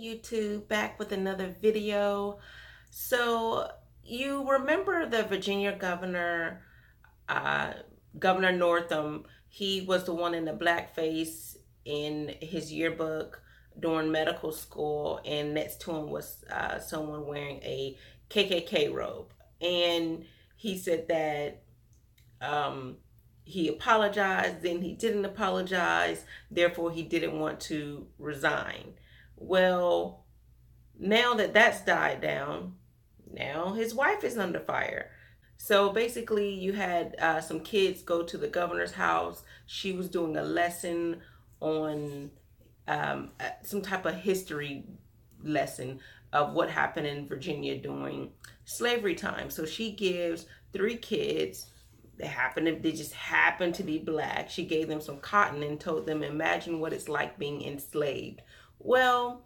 YouTube, back with another video. So you remember the Virginia governor, Governor Northam. He was the one in the blackface in his yearbook during medical school, and next to him was someone wearing a KKK robe. And he said that he apologized, then he didn't apologize, therefore he didn't want to resign. Well, now that that's died down, now his wife is under fire. So basically you had some kids go to the governor's house. She was doing a lesson on some type of history lesson of what happened in Virginia during slavery time. So she gives 3 kids, they just happened to be black. She gave them some cotton and told them, imagine what it's like being enslaved. Well,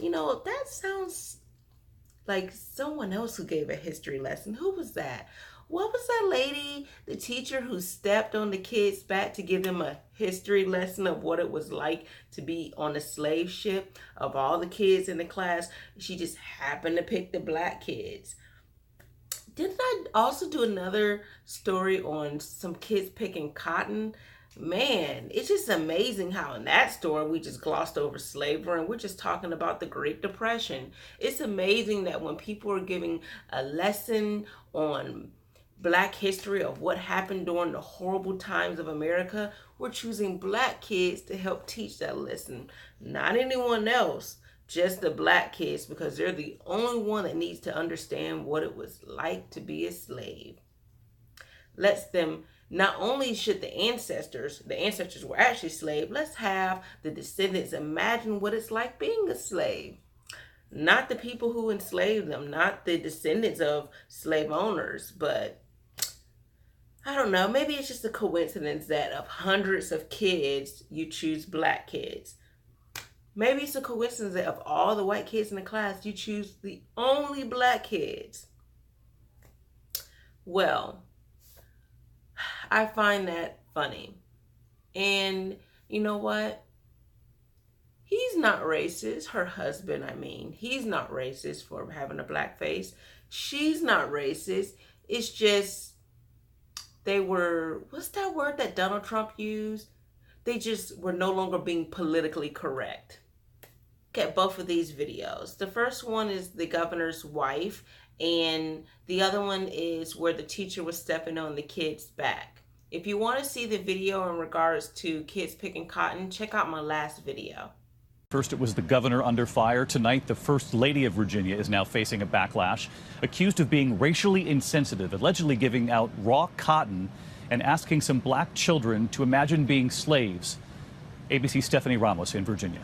you know, that sounds like someone else who gave a history lesson. Who was that? What was that lady, the teacher who stepped on the kids' back to give them a history lesson of what it was like to be on a slave ship? Of all the kids in the class, she just happened to pick the black kids. Didn't I also do another story on some kids picking cotton? Man, it's just amazing how in that story we just glossed over slavery and we're just talking about the Great Depression. It's amazing that when people are giving a lesson on black history of what happened during the horrible times of America, we're choosing black kids to help teach that lesson. Not anyone else, just the black kids, because they're the only one that needs to understand what it was like to be a slave. Let's them, not only should the ancestors were actually slaves, let's have the descendants imagine what it's like being a slave. Not the people who enslaved them, not the descendants of slave owners, but I don't know, maybe it's just a coincidence that of hundreds of kids, you choose black kids. Maybe it's a coincidence that of all the white kids in the class, you choose the only black kids. Well, I find that funny. And you know what? He's not racist. Her husband, I mean, he's not racist for having a black face. She's not racist. It's just they were, what's that word that Donald Trump used? They just were no longer being politically correct. Look at both of these videos. The first one is the governor's wife, and the other one is where the teacher was stepping on the kid's back. If you want to see the video in regards to kids picking cotton, check out my last video. First, it was the governor under fire. Tonight, the First Lady of Virginia is now facing a backlash, accused of being racially insensitive, allegedly giving out raw cotton and asking some black children to imagine being slaves. ABC's Stephanie Ramos in Virginia.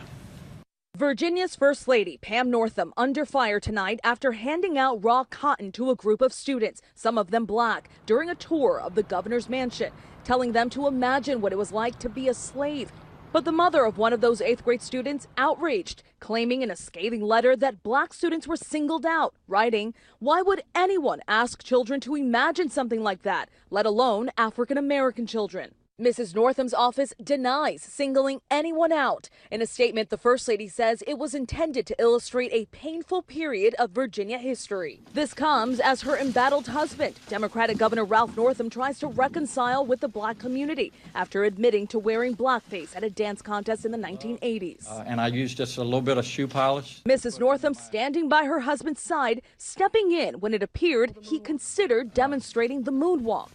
Virginia's First Lady, Pam Northam, under fire tonight after handing out raw cotton to a group of students, some of them black, during a tour of the governor's mansion, telling them to imagine what it was like to be a slave. But the mother of one of those 8th grade students outraged, claiming in a scathing letter that black students were singled out, writing, "Why would anyone ask children to imagine something like that, let alone African American children?" Mrs. Northam's office denies singling anyone out. In a statement, the First Lady says it was intended to illustrate a painful period of Virginia history. This comes as her embattled husband, Democratic Governor Ralph Northam, tries to reconcile with the black community after admitting to wearing blackface at a dance contest in the 1980s. And I used just a little bit of shoe polish. Mrs. Northam standing by her husband's side, stepping in when it appeared he considered demonstrating the moonwalk.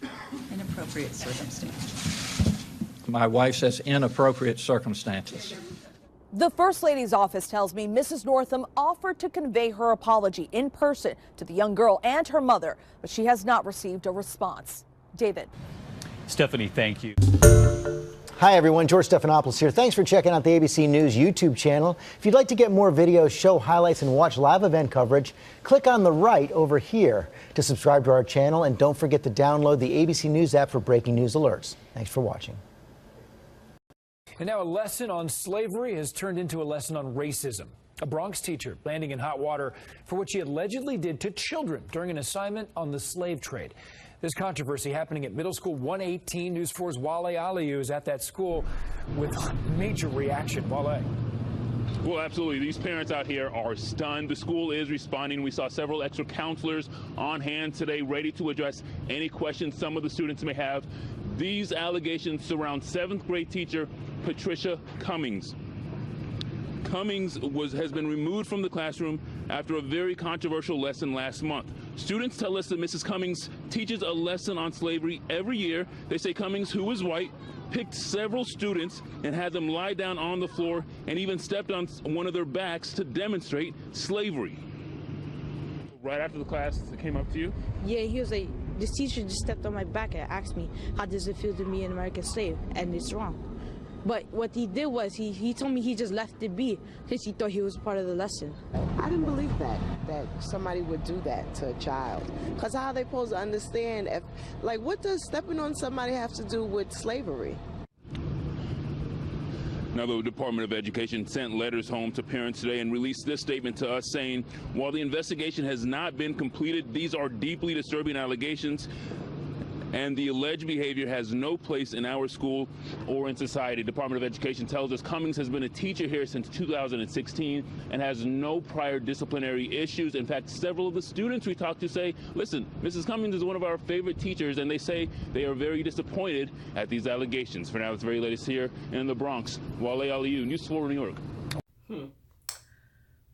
Inappropriate circumstance. My wife says inappropriate circumstances. The First Lady's office tells me Mrs. Northam offered to convey her apology in person to the young girl and her mother, but she has not received a response. David. Stephanie, thank you. Hi, everyone. George Stephanopoulos here. Thanks for checking out the ABC News YouTube channel. If you'd like to get more videos, show highlights, and watch live event coverage, click on the right over here to subscribe to our channel. And don't forget to download the ABC News app for breaking news alerts. Thanks for watching. And now a lesson on slavery has turned into a lesson on racism. A Bronx teacher landing in hot water for what she allegedly did to children during an assignment on the slave trade. This controversy happening at Middle School 118. News 4's Wale Aliyu is at that school with major reaction. Wale. Well, absolutely. These parents out here are stunned. The school is responding. We saw several extra counselors on hand today ready to address any questions some of the students may have. These allegations surround 7th grade teacher Patricia Cummings. Cummings has been removed from the classroom after a very controversial lesson last month. Students tell us that Mrs. Cummings teaches a lesson on slavery every year. They say Cummings, who is white, picked several students and had them lie down on the floor and even stepped on one of their backs to demonstrate slavery. Right after the class, it came up to you? Yeah, he was like, this teacher just stepped on my back and asked me, how does it feel to be an American slave? And it's wrong. But what he did was he told me he just left it be because he thought he was part of the lesson. I didn't believe that somebody would do that to a child. Because how are they supposed to understand if, like, what does stepping on somebody have to do with slavery? Now, the Department of Education sent letters home to parents today and released this statement to us saying, while the investigation has not been completed, these are deeply disturbing allegations, and the alleged behavior has no place in our school or in society. Department of Education tells us Cummings has been a teacher here since 2016 and has no prior disciplinary issues. In fact, several of the students we talked to say, listen, Mrs. Cummings is one of our favorite teachers, and they say they are very disappointed at these allegations. For now, it's the very latest here in the Bronx. Wale Aliyu, News 4 New York.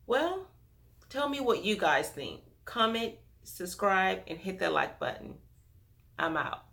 Well, tell me what you guys think. Comment, subscribe, and hit that like button. I'm out.